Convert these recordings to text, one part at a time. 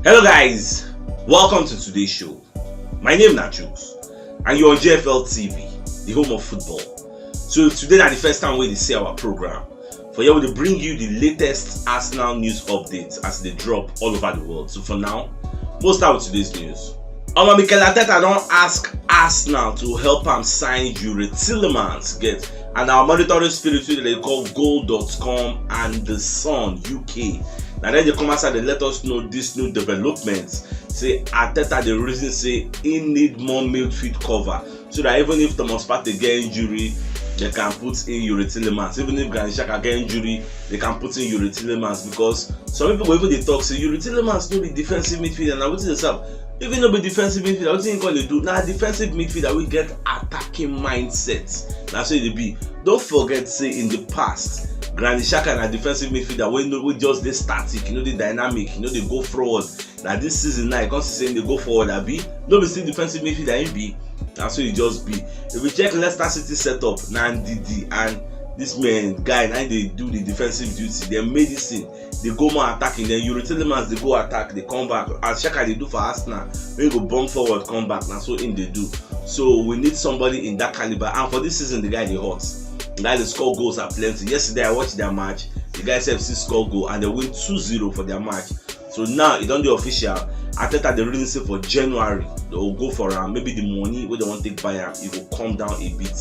Hello guys, welcome to today's show. My name is CHUKS and you're on JFL TV, the home of football. So today is the first time we see our program. For here we will bring you the latest Arsenal news updates as they drop all over the world. So for now, we'll start with today's news. Mikel Arteta don't ask Arsenal to help him sign Yuri Tillemans, and our monitoring spirit they call goal.com and the Sun UK. Now then they come outside, they let us know this new developments. Say Arteta the reason say he need more midfield cover, so that even if Thomas Partey get injury, they can put in Yuri Tillemans. Even if Granit Xhaka get injury, they can put in Yuri Tillemans, because some people even they talk say Yuri Tillemans no be defensive midfielder. Now what is yourself? Even though be defensive midfielder, what you call they do? Now defensive midfielder we get attacking mindset. That's what they be. Don't forget, say in the past, Granit Xhaka na defensive midfielder we just they static, they dynamic, they go forward. Now this season now, you can't see saying they go forward. That be no be still defensive midfielder in be. That's what it just be. If we check Leicester City setup, now Ndidi and this man guy now they do the defensive duty. They medicine, they go more attacking. Then Yuri Tillemans they go attack, they come back. As Xhaka they do for Arsenal, when go bomb forward, come back. Now so in they do. So we need somebody in that caliber. And for this season, the guy they hot. The guy they score goals are plenty. Yesterday I watched their match. The guys FC score goal and they win 2-0 for their match. So now it don't do official. Arteta they really say for January they will go for maybe the money where they want to take buy it will come down a bit.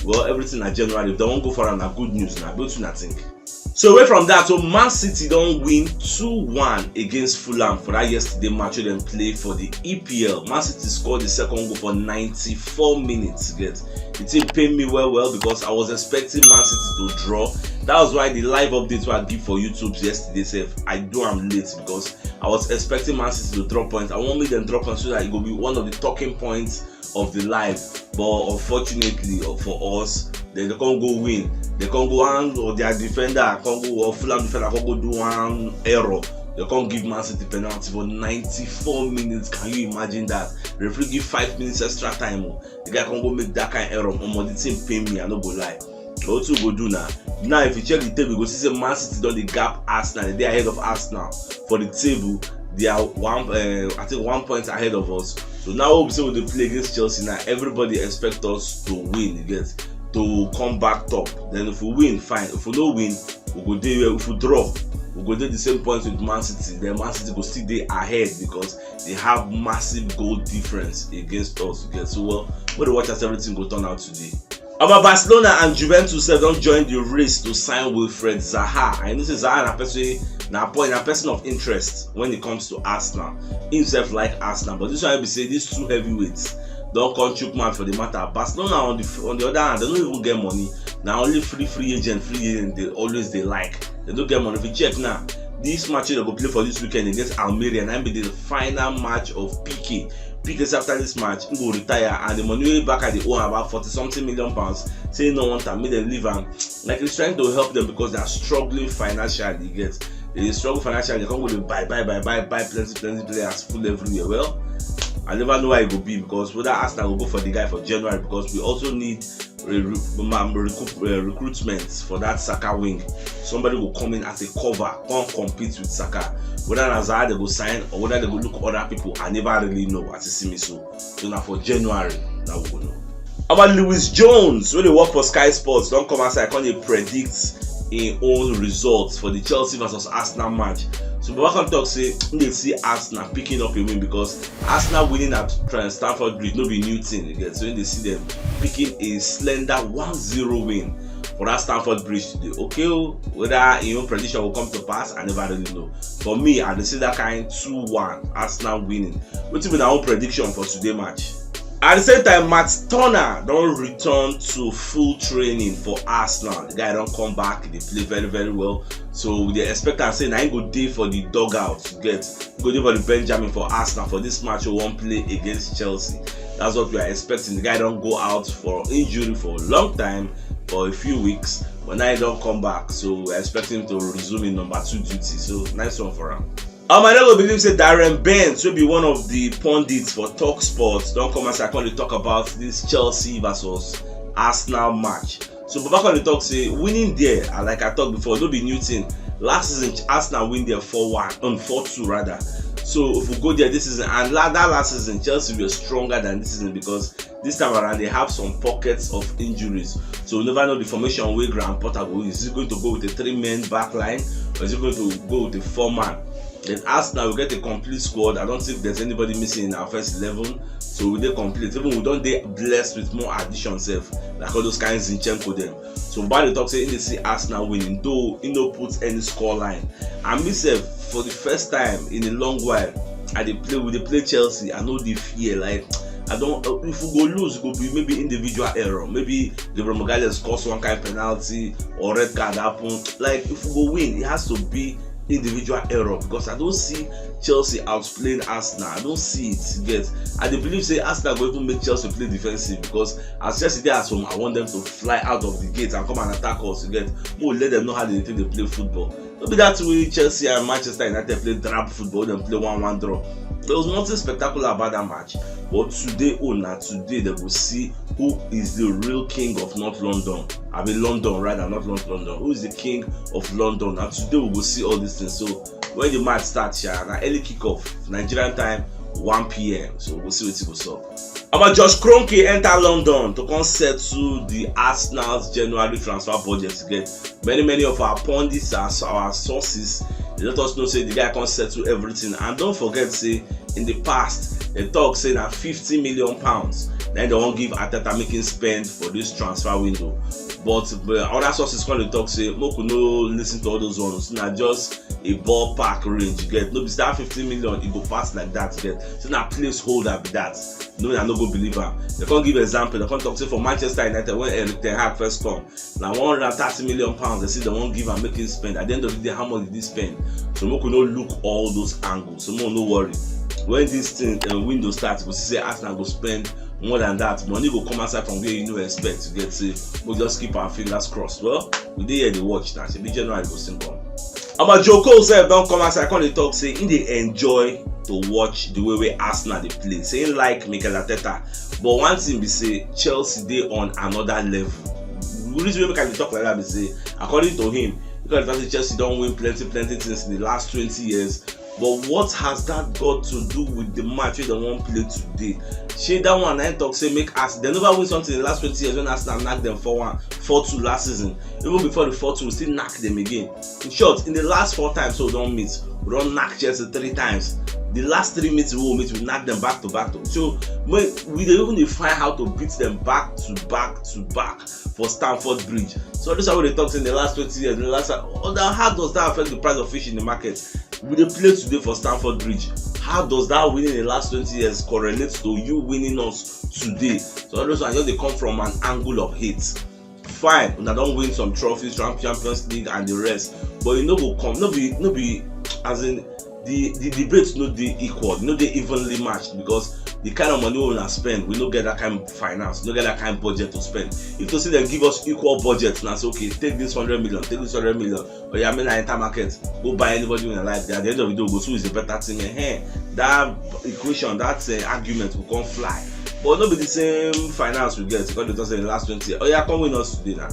Well, everything at January, if they won't go for na good news now. But I think. So away from that, so Man City don't win 2-1 against Fulham for that yesterday match where they play for the EPL. Man City scored the second goal for 94 minutes. The team paid me well because I was expecting Man City to draw. That was why the live updates were I did for YouTube yesterday. I do am late because I was expecting Man City to drop points. I want me them drop points so that it will be one of the talking points of the live. But unfortunately for us, they can't go win. They can't go on, or their defender can't go, or Fulham defender can't go do one error. They can't give Man City penalty for 94 minutes. Can you imagine that? The referee give 5 minutes extra time. The guy can't go make that kind of error. The team pay me, I no go lie. What you go do now? Now if you check the table, you go see Man City done the gap Arsenal. They are ahead of Arsenal for the table. They are I think 1 point ahead of us. So now we'll be saying when they play against Chelsea now, everybody expect us to win, to come back top. Then if we win, fine. If we don't win, we go there. If we draw, we go there the same points with Man City. Then Man City go still there ahead because they have massive goal difference against us. So well, when they watch as everything go turn out today. About Barcelona and Juventus don't join the race to sign Wilfred Zaha. I know Zaha a person of interest when it comes to Arsenal. Himself like Arsenal, but this one I be say these two heavyweights don't come choke man for the matter. Barcelona on the other hand, they don't even get money. Now only free agent they always they like. They don't get money. If you check now, this match they go play for this weekend against Almeria, and I be the final match of PK. Because after this match, he will retire and the money back at the own about 40-something million pounds. Say no one time, make them leave him. Like he's trying to help them because they are struggling financially. They struggle financially. They can't go to buy plenty players full everywhere. Well, I never know why it will be because whether Arsenal will go for the guy for January because we also need recruitment for that Saka wing. Somebody will come in as a cover, come compete with Saka. Whether Zaha they go sign or whether they go look other people, I never really know as you see me so now for January, now we will know. About Lewis Jones, when they work for Sky Sports, don't come outside, can't they predict in own results for the Chelsea versus Arsenal match. So Baba can talk say they see Arsenal picking up a win because Arsenal winning at Stamford Bridge no be new thing again. So when they see them picking a slender 1-0 win for that Stamford Bridge today, okay, whether prediction will come to pass, I never really know. For me, I see that kind 2-1 Arsenal winning. What's even our own prediction for today match? At the same time, Matt Turner don't return to full training for Arsenal. The guy don't come back. They play very well. So they expect and say now he go day for the dugout to go day for the Benjamin for Arsenal for this match or one play against Chelsea. That's what we are expecting. The guy don't go out for injury for a long time, for a few weeks, but now he don't come back. So we're expecting him to resume in number 2 duty. So nice one for him. I don't believe say Darren Bent will be one of the pundits for Talk Sports. Don't come as I can talk about this Chelsea versus Arsenal match. So Baba can talk say winning there, like I talked before, no be new thing. Last season Arsenal win there 4-1, 4-2 rather. So if we go there this season, and that last season Chelsea were stronger than this season because this time around they have some pockets of injuries. So we never know the formation where Graham Potter will use. Is he going to go with a 3-man back line, or is he going to go with a 4-man? Then Arsenal will get a complete squad. I don't think there's anybody missing in our first 11. So we dey complete. Even we don't dey blessed with more additions, like all those kinds of Zinchenko them. So by the talk say in the see Arsenal winning, though he no put any score line. And myself for the first time in a long while, we play Chelsea. I know the fear, like I don't. If we go lose, it could be maybe individual error. Maybe the Romagales scores one kind of penalty or red card happen. Like if we go win, it has to be individual error because I don't see Chelsea outplaying Arsenal. I don't see it yet. I believe say Arsenal will even make Chelsea play defensive because as Chelsea dey at home, I want them to fly out of the gate and come and attack us. We'll let them know how they think they play football. Maybe that's way Chelsea and Manchester United play drab football, then play 1-1 draw. There was nothing spectacular about that match, but today they will see who is the real king of North London. I mean London rather, not North London. Who is the king of London? And today we will see all these things. So when the match starts here, an early kickoff, Nigerian time, 1 p.m. So we'll see what it goes up. About Josh Kroenke enter London to come settle the Arsenal's January transfer budget. Many of our pundits, our sources, they let us know say the guy can settle everything. And don't forget, say in the past they talk say that £50 million. Then they won't give Arteta making spend for this transfer window. But other sources come to talk say Moku no listen to all those ones. Not just a ballpark range. No be start 15 million, it go pass like that. So now placeholder be that. No, I no go believe her. They can't give example. They can't talk say for Manchester United when Eric Ten Hag first come. Now £130 million. They say they won't give and making spend. At the end of the day, how much did they spend? So Moku no look all those angles. So no worry. When this thing window starts, we see Arsenal go spend more than that. Money go come outside from where you no expect to get safe. We'll just keep our fingers crossed. Well, we did hear the watch now. Should be January go soon come. About Joe Cole self don't come outside. Come they talk say they enjoy to watch the way Arsenal they play. Saying like Mikel Arteta, but one thing be say Chelsea they on another level. The reason we can talk like that be say according to him, because Chelsea don't win plenty things in the last 20 years. But what has that got to do with the match they won't play today? Shey that one I talk say make us they never win something in the last 20 years when Arsenal knocked them 4-2 last season. Even before the 4-2, we still knock them again. In short, in the last 4 times so we don't meet, we don't knock Chelsea 3 times. The last 3 meets we will meet, we knock them back to back. So we don't even find how to beat them back to back for Stamford Bridge. So this is how they talk in the last 20 years. In the last, how does that affect the price of fish in the market? We dey play today for Stamford Bridge. How does that winning in the last 20 years correlate to you winning us today? So all those ones they come from an angle of hate. Fine, una don't win some trophies, Champions League and the rest, but you know go come. No be as in the debates no dey equal, no dey evenly matched because the kind of money we wanna spend, we no get that kind of finance, no get that kind of budget to spend. If to see them give us equal budgets, now say okay, take this 100 million, take this 100 million, or yeah, I mean I enter market, go buy anybody in your life. At the end of the day, go who is the better thing. That equation, that argument will come fly. But not be the same finance we get because they just say in the last 20 years. Oh yeah, come win us today now.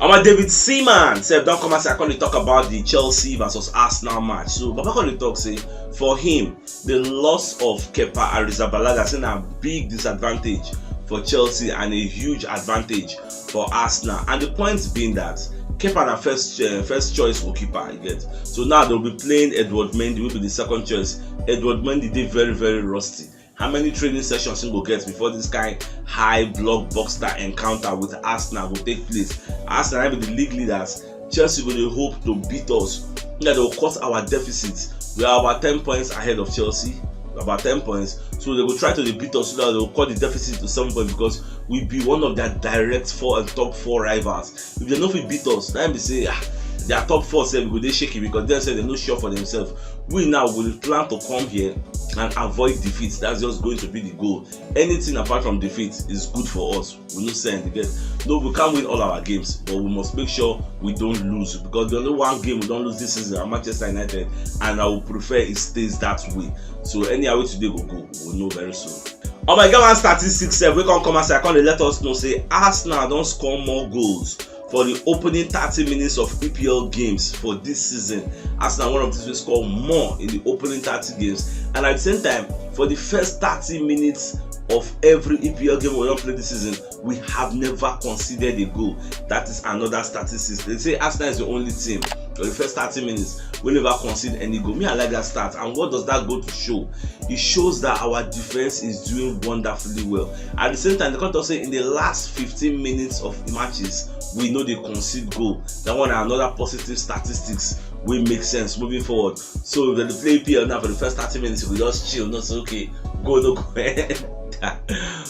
I'm David Seaman said don't come and say I can't talk about the Chelsea versus Arsenal match. So Baba can talk say for him the loss of Kepa Arrizabalaga is a big disadvantage for Chelsea and a huge advantage for Arsenal. And the point being that Kepa na first choice goalkeeper you get. So now they'll be playing Edward Mendy, will be the second choice. Edward Mendy did very rusty. How many training sessions he will get before this kind high blockbuster encounter with Arsenal will take place? Arsenal will be the league leaders. Chelsea will hope to beat us. That they will cut our deficits. We are about 10 points ahead of Chelsea. About 10 points. So they will try to beat us so that they will cut the deficit to 7 points because we'll be one of their direct top 4 rivals. If they don't beat us, then they say their top 4 will they shaky because they say they're not sure for themselves. We now will plan to come here and avoid defeat. That's just going to be the goal. Anything apart from defeat is good for us. We no send again. No, we can't win all our games, but we must make sure we don't lose because the only one game we don't lose this season at Manchester United, and I would prefer it stays that way. So any way today will go, we'll know very soon. Oh my God, one statistics we can't come and say I can't let us know say Arsenal don't score more goals for the opening 30 minutes of EPL games for this season. Arsenal, one of these will score more in the opening 30 games, and at the same time, for the first 30 minutes of every EPL game we don't play this season, we have never conceded a goal. That is another statistic. They say Arsenal is the only team for the first 30 minutes we never concede any goal. Me, I like that stat. And what does that go to show? It shows that our defense is doing wonderfully well. At the same time, they can't also say in the last 15 minutes of matches, we know they concede goal. That one and another positive statistics will make sense moving forward. So when they play EPL now for the first 30 minutes, we just chill, not say okay, go no go.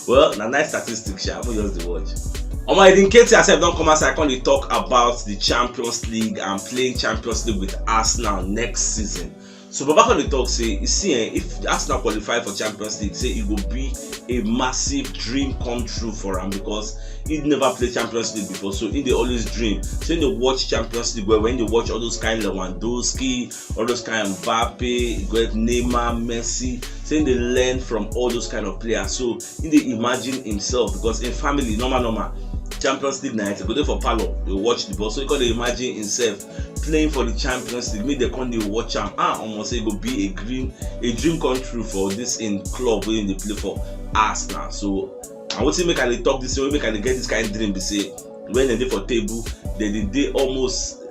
Well, na nice statistics, I'm just the watch. In case yourself don't come outside, I can talk about the Champions League and playing Champions League with Arsenal next season. So back on the talk, say you see, if Arsenal qualify for Champions League, say it will be a massive dream come true for him, because he never played Champions League before. So in they always dream. So when they watch Champions League, when they watch all those kind of Lewandowski, all those kind of Mbappe, Neymar, Messi, saying they learn from all those kind of players. So in they imagine himself, because in family, normal Champions League night, go there for Palo, they watch the ball. So you can imagine himself playing for the Champions League. Make they come, they watch him. Almost say it will be a dream come true for this in club when they play for Arsenal. So I want to make I talk this way, make I get this kind of dream. They say when they for table, they almost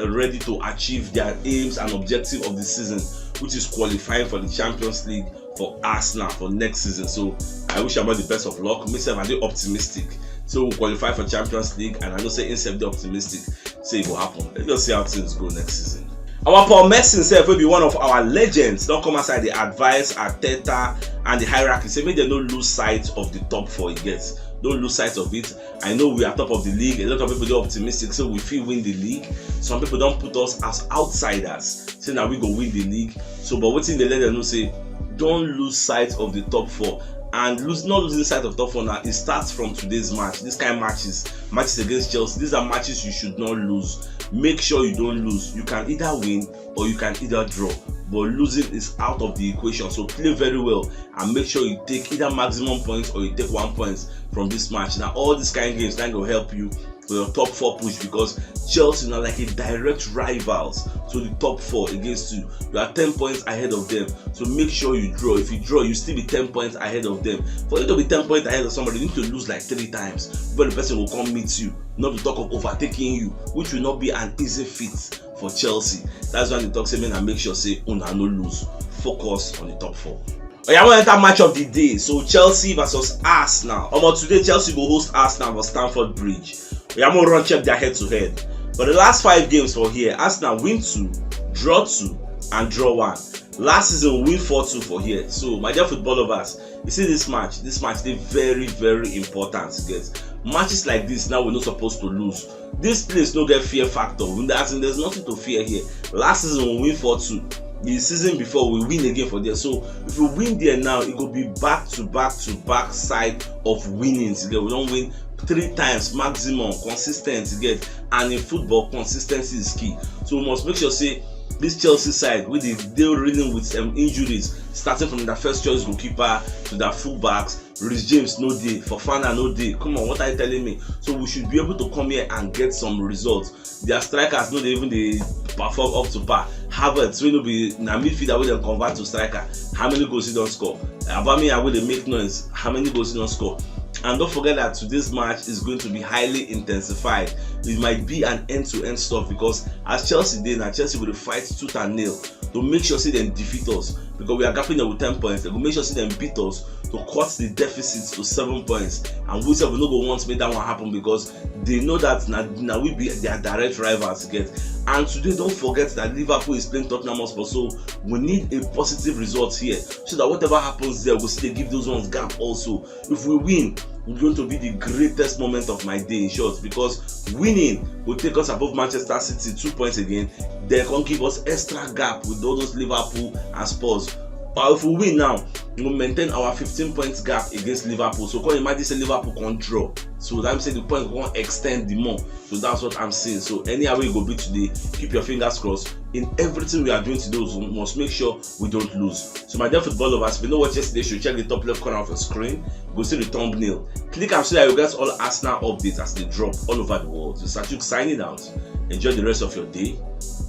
ready to achieve their aims and objective of the season, which is qualifying for the Champions League for Arsenal for next season. So I wish about the best of luck. Myself, I'm optimistic. So we'll qualify for Champions League, and I know say instead of optimistic, say it will happen. Let's just see how things go next season. Our Paul Messi himself will be one of our legends. Don't come aside the advice, Arteta, and the hierarchy. Say maybe they don't lose sight of the top four he gets. Don't lose sight of it. I know we are top of the league. A lot of people are optimistic, so we feel win the league. Some people don't put us as outsiders, saying that we go win the league. So, but what's in the let them know, say don't lose sight of the top four. And not losing sight of top four now, it starts from today's match. This kind of matches against Chelsea, these are matches you should not lose. Make sure you don't lose. You can either win or you can either draw, but losing is out of the equation. So play very well and make sure you take either maximum points or you take 1 point from this match. Now all these kind of games that will help you for your top four push, because Chelsea are like a direct rivals to the top four against you. You are 10 points ahead of them, so make sure you draw. If you draw, you still be 10 points ahead of them. For you to be 10 points ahead of somebody, you need to lose like 3 times, but the person will come meet you, not to talk of overtaking you, which will not be an easy feat for Chelsea. That's why the talk say, and make sure say una no lose. Focus on the top four. I want to enter match of the day. So Chelsea versus Arsenal. Today Chelsea will host Arsenal for Stamford Bridge. We are going to run check their head to head. But the last 5 games for here, Arsenal win 2, draw 2, and draw 1. Last season win 4-2 for here. So my dear football lovers, you see this match they very, very important to get. Matches like this now we're not supposed to lose. This place no get fear factor. There's nothing to fear here. Last season we win 4-2. The season before we win again for there. So if we win there now, it will be back to back side of winnings. We don't win 3 times maximum, consistent again. And in football, consistency is key. So we must make sure say this Chelsea side with they're reeling with injuries, starting from the first choice goalkeeper to the fullbacks. Reece James no day, Fofana no day. Come on, what are you telling me? So we should be able to come here and get some results. Their strikers no even they perform up to par. Havertz will be na midfielder will convert to striker. How many goals he don't score? Aubameyang will they make noise? How many goals he don't score? And don't forget that today's match is going to be highly intensified. It might be an end-to-end stuff, because as Chelsea did, now Chelsea will fight tooth and nail to make sure see them defeat us, because we are gapping them with 10 points. They will make sure see them beat us to cut the deficit to 7 points. And we will not go want to make that one happen, because they know that now we be their direct rivals again. And today, don't forget that Liverpool is playing Tottenham Hotspur, so we need a positive result here, so that whatever happens there, we'll still give those ones gap also. If we win, it's going to be the greatest moment of my day in short, because winning will take us above Manchester City 2 points again. They can give us extra gap with all those Liverpool and Spurs. But if we win now, we will maintain our 15 points gap against Liverpool. So can you imagine say Liverpool can draw. So that means say the point won't extend the more. So that's what I'm saying. So any way you go beat today, keep your fingers crossed. In everything we are doing today, we must make sure we don't lose. So my dear football lovers, if you know what yesterday, you should check the top left corner of your screen. Go see the thumbnail. Click and so that you get all Arsenal updates as they drop all over the world. So CHUKS signing out. Enjoy the rest of your day.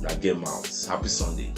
Now game out. Happy Sunday.